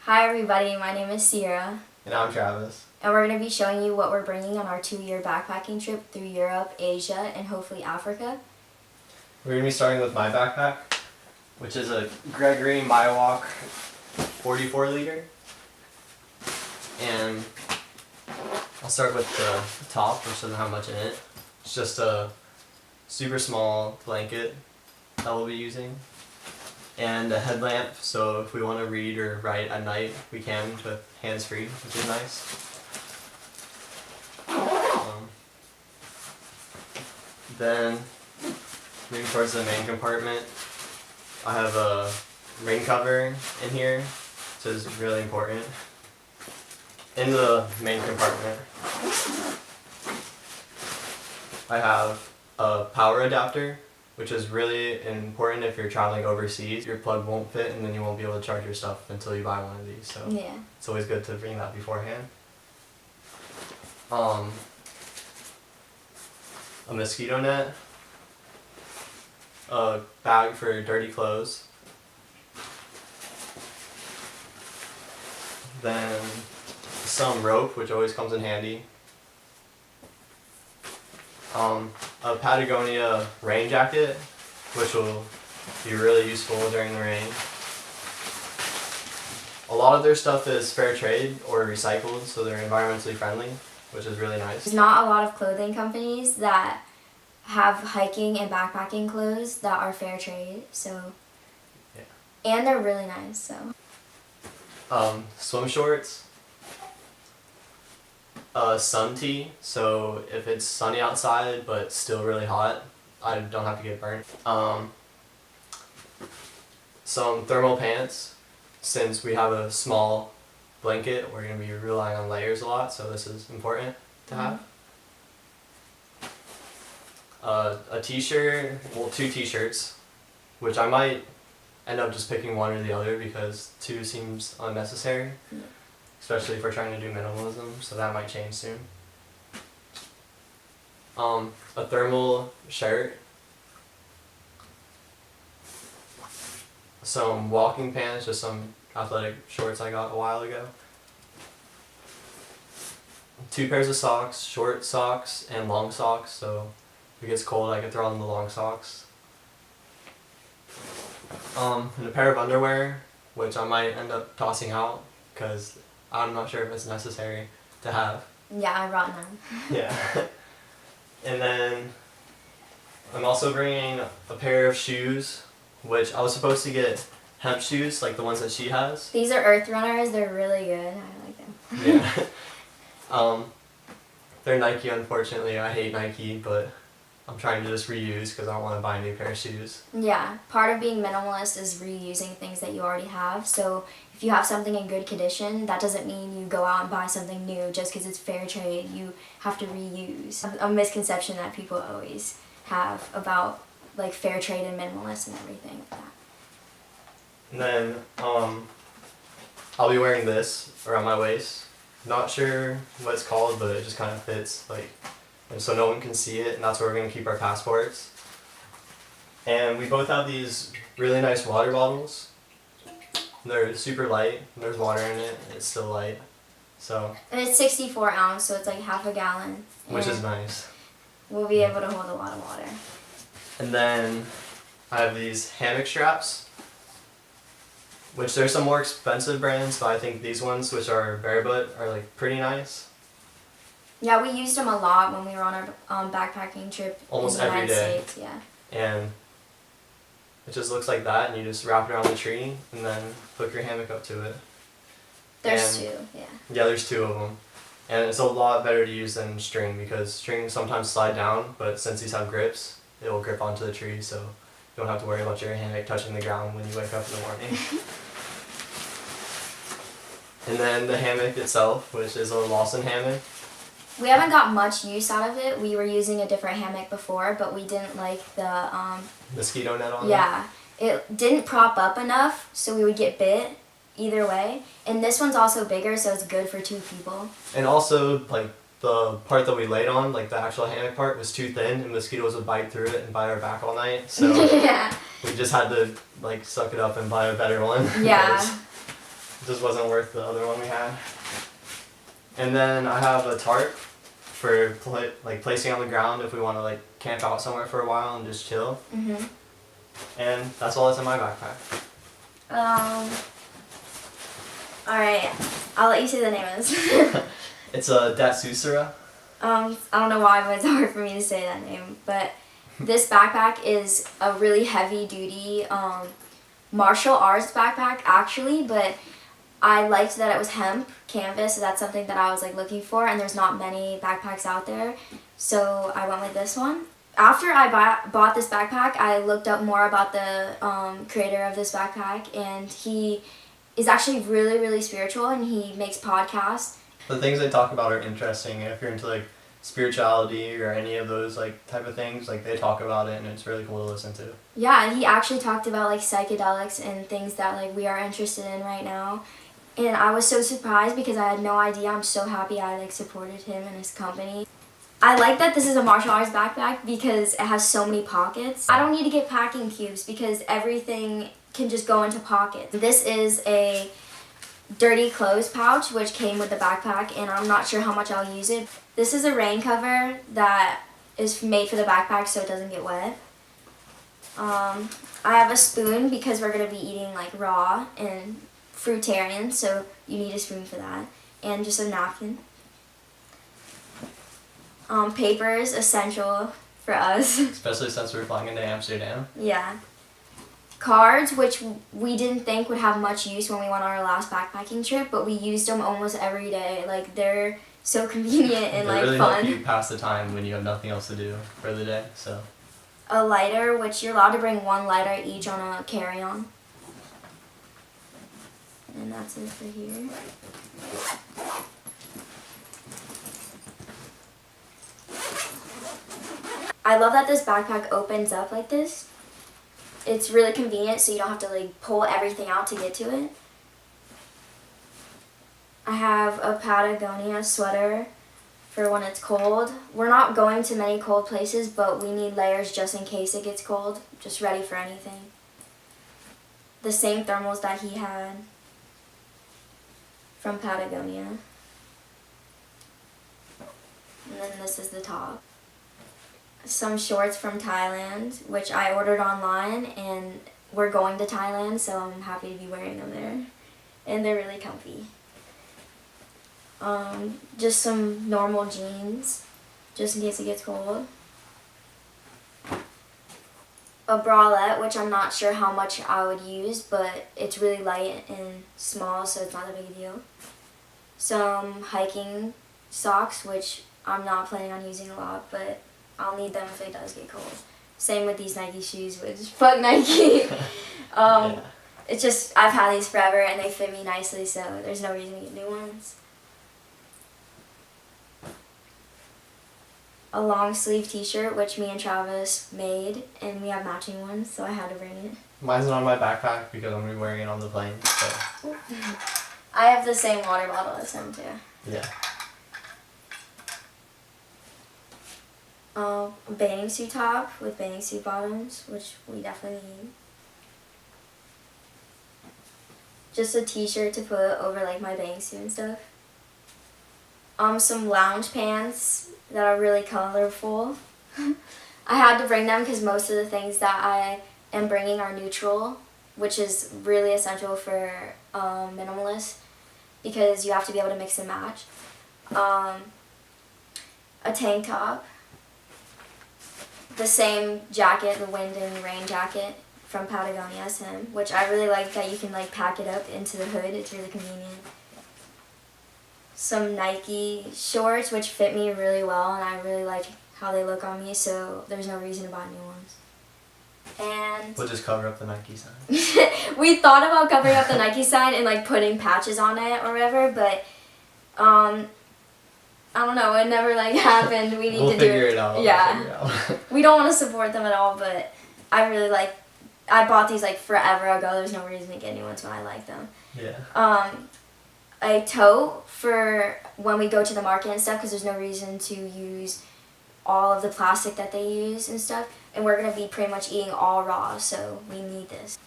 Hi everybody, my name is Ciara. And I'm Travis. And we're going to be showing you what we're bringing on our 2-year backpacking trip through Europe, Asia, and hopefully Africa. We're going to be starting with my backpack, which is a Gregory Maiwalk 44 liter. And I'll start with the top, which doesn't have much in it. It's just a super small blanket that we'll be using. And a headlamp, so if we want to read or write at night, we can with hands-free, which is nice. Then, moving towards the main compartment, I have a rain cover in here, which is really important. In the main compartment, I have a power adapter, which is really important if you're traveling overseas. Your plug won't fit and then you won't be able to charge your stuff until you buy one of these. So yeah, it's always good to bring that beforehand. A mosquito net, a bag for dirty clothes, then some rope, which always comes in handy, a Patagonia rain jacket, which will be really useful during the rain. A lot of their stuff is fair trade or recycled, so they're environmentally friendly, which is really nice. There's not a lot of clothing companies that have hiking and backpacking clothes that are fair trade, so yeah. And they're really nice, so. Swim shorts, sun tee, so if it's sunny outside but still really hot, I don't have to get burnt. Some thermal pants, since we have a small blanket, we're going to be relying on layers a lot, so this is important to have. A t-shirt, well, 2 t-shirts, which I might end up just picking one or the other because 2 seems unnecessary, especially if we're trying to do minimalism, so that might change soon. A thermal shirt, some walking pants, just some athletic shorts I got a while ago. 2 pairs of socks, short socks and long socks, so if it gets cold I can throw on the long socks. And a pair of underwear, which I might end up tossing out because I'm not sure if it's necessary to have. Yeah, I brought none. Yeah. And then I'm also bringing a pair of shoes, which I was supposed to get hemp shoes, like the ones that she has. These are Earth Runners, they're really good. I like them. Yeah. They're Nike, unfortunately. I hate Nike, but I'm trying to just reuse because I don't want to buy a new pair of shoes. Yeah, part of being minimalist is reusing things that you already have. So if you have something in good condition, that doesn't mean you go out and buy something new just because it's fair trade. You have to reuse. A misconception that people always have about like fair trade and minimalist and everything like that. And then I'll be wearing this around my waist. Not sure what it's called, but it just kind of fits, like, and so no one can see it, and that's where we're going to keep our passports. And we both have these really nice water bottles. They're super light, and there's water in it, and it's still light. So. And it's 64 ounce, so it's like half a gallon. Which is nice. We'll be able to hold a lot of water. And then I have these hammock straps, which there's some more expensive brands, but I think these ones, which are barefoot, are like pretty nice. Yeah, we used them a lot when we were on our backpacking trip almost in the every United day. States. Yeah. And it just looks like that, and you just wrap it around the tree and then hook your hammock up to it. There's 2, yeah. Yeah, there's 2 of them. And it's a lot better to use than string because string sometimes slide down, but since these have grips, it will grip onto the tree, so you don't have to worry about your hammock touching the ground when you wake up in the morning. And then the hammock itself, which is a Lawson hammock. We haven't got much use out of it. We were using a different hammock before, but we didn't like the mosquito net on it? Yeah. It didn't prop up enough, so we would get bit either way. And this one's also bigger, so it's good for 2 people. And also, like, the part that we laid on, like the actual hammock part, was too thin, and mosquitoes would bite through it and bite our back all night. So yeah. we just had to like suck it up and buy a better one. Yeah. just wasn't worth the other one we had. And then I have a tarp for placing on the ground if we want to like camp out somewhere for a while and just chill. Mhm. And that's all that's in my backpack. Alright, I'll let you say the name of this. It's a Datsusara. I don't know why, but it's hard for me to say that name. But this backpack is a really heavy duty martial arts backpack actually, but I liked that it was hemp canvas, so that's something that I was like looking for, and there's not many backpacks out there, so I went with this one. After I bought this backpack, I looked up more about the creator of this backpack, and he is actually really, really spiritual, and he makes podcasts. The things they talk about are interesting. If you're into like spirituality or any of those like type of things, like they talk about it, and it's really cool to listen to. Yeah, and he actually talked about like psychedelics and things that like we are interested in right now. And I was so surprised because I had no idea. I'm so happy I like supported him and his company. I like that this is a martial arts backpack because it has so many pockets. I don't need to get packing cubes because everything can just go into pockets. This is a dirty clothes pouch which came with the backpack, and I'm not sure how much I'll use it. This is a rain cover that is made for the backpack so it doesn't get wet. I have a spoon because we're going to be eating like raw and fruitarian, so you need a spoon for that, and just a napkin. Paper is essential for us. Especially since we're flying into Amsterdam. Yeah. Cards, which we didn't think would have much use when we went on our last backpacking trip, but we used them almost every day. Like, they're so convenient and they like really fun. help you pass the time when you have nothing else to do for the day. So. A lighter, which you're allowed to bring one lighter each on a carry-on. And that's it for here. I love that this backpack opens up like this. It's really convenient, so you don't have to like pull everything out to get to it. I have a Patagonia sweater for when it's cold. We're not going to many cold places, but we need layers just in case it gets cold. Just ready for anything. The same thermals that he had from Patagonia. And then this is the top. Some shorts from Thailand, which I ordered online, and we're going to Thailand, so I'm happy to be wearing them there. And they're really comfy. Just some normal jeans, just in case it gets cold. A bralette, which I'm not sure how much I would use, but it's really light and small, so it's not a big deal. Some hiking socks, which I'm not planning on using a lot, but I'll need them if it does get cold. Same with these Nike shoes, which fuck Nike. Yeah. It's just, I've had these forever and they fit me nicely, so there's no reason to get new ones. A long sleeve t-shirt, which me and Travis made, and we have matching ones, so I had to bring it. Mine's not on my backpack because I'm going to be wearing it on the plane. So. I have the same water bottle as him too. Yeah. A bathing suit top with bathing suit bottoms, which we definitely need. Just a t-shirt to put over like my bathing suit and stuff. Some lounge pants that are really colorful. I had to bring them because most of the things that I am bringing are neutral, which is really essential for minimalists because you have to be able to mix and match. A tank top. The same jacket, the wind and rain jacket from Patagonia as him, which I really like that you can like pack it up into the hood. It's really convenient. Some Nike shorts, which fit me really well, and I really like how they look on me, so there's no reason to buy new ones. And we'll just cover up the Nike sign. We thought about covering up the Nike sign and like putting patches on it or whatever, but I don't know, it never like happened. We need we'll to do figure it out. Yeah. We'll figure it out. We don't want to support them at all, but I really like, I bought these like forever ago. There's no reason to get new ones when I like them. Yeah. A tote for when we go to the market and stuff, because there's no reason to use all of the plastic that they use and stuff. And we're going to be pretty much eating all raw, so we need this.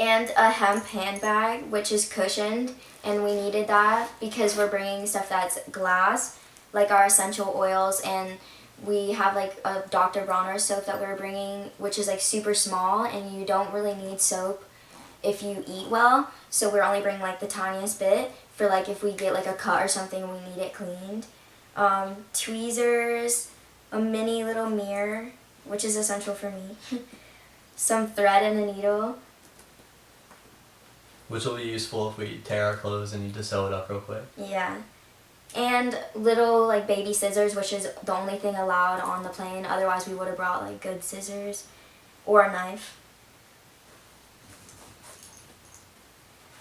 and a hemp handbag, which is cushioned, and we needed that because we're bringing stuff that's glass, like our essential oils, and we have like a Dr. Bronner soap that we're bringing, which is like super small, and you don't really need soap if you eat well, so we're only bringing like the tiniest bit for like if we get like a cut or something, we need it cleaned. Tweezers, a mini little mirror, which is essential for me, some thread and a needle. Which will be useful if we tear our clothes and need to sew it up real quick. Yeah. And little like baby scissors, which is the only thing allowed on the plane. Otherwise we would have brought like good scissors or a knife.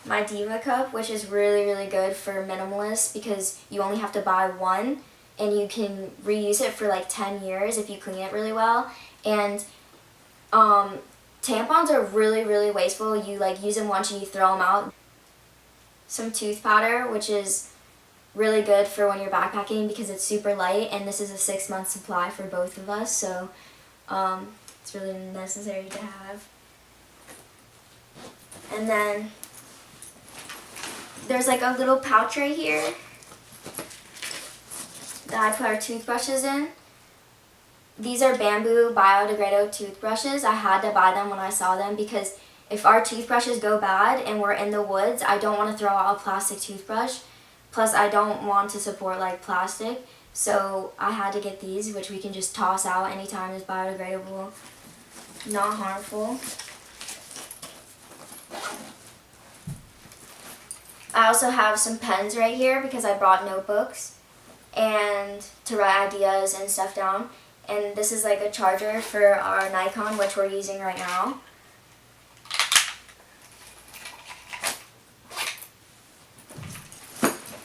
My Diva cup, which is really, really good for minimalists because you only have to buy one and you can reuse it for like 10 years if you clean it really well. And tampons are really, really wasteful. You like use them once and you throw them out. Some tooth powder, which is really good for when you're backpacking because it's super light, and this is a 6-month supply for both of us, so it's really necessary to have. And then there's like a little pouch right here that I put our toothbrushes in. These are bamboo biodegradable toothbrushes. I had to buy them when I saw them because if our toothbrushes go bad and we're in the woods, I don't want to throw out a plastic toothbrush. Plus, I don't want to support like plastic. So I had to get these, which we can just toss out anytime. It's biodegradable, not harmful. I also have some pens right here because I brought notebooks and to write ideas and stuff down. And this is like a charger for our Nikon, which we're using right now.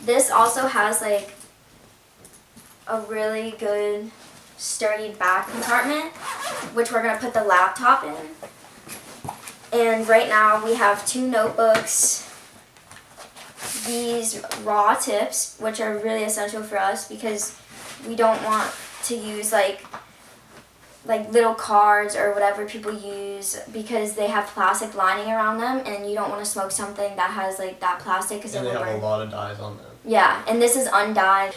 This also has like a really good sturdy back compartment, which we're gonna put the laptop in. And right now we have 2 notebooks, these raw tips, which are really essential for us because we don't want to use like little cards or whatever people use because they have plastic lining around them, and you don't want to smoke something that has like that plastic because it will burn. And they have a lot of dyes on them. Yeah, and this is undyed.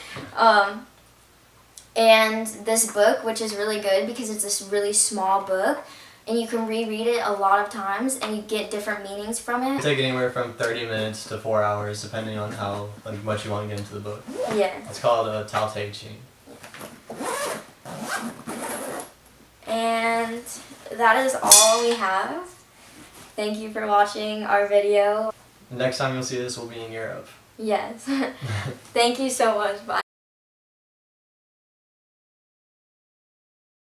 And this book, which is really good because it's this really small book, and you can reread it a lot of times and you get different meanings from it. It take anywhere from 30 minutes to 4 hours depending on how much you want to get into the book. Yeah. It's called a Tao-Te-Ching. And that is all we have. Thank you for watching our video. Next time you'll see this will be in Europe. Yes. Thank you so much. Bye.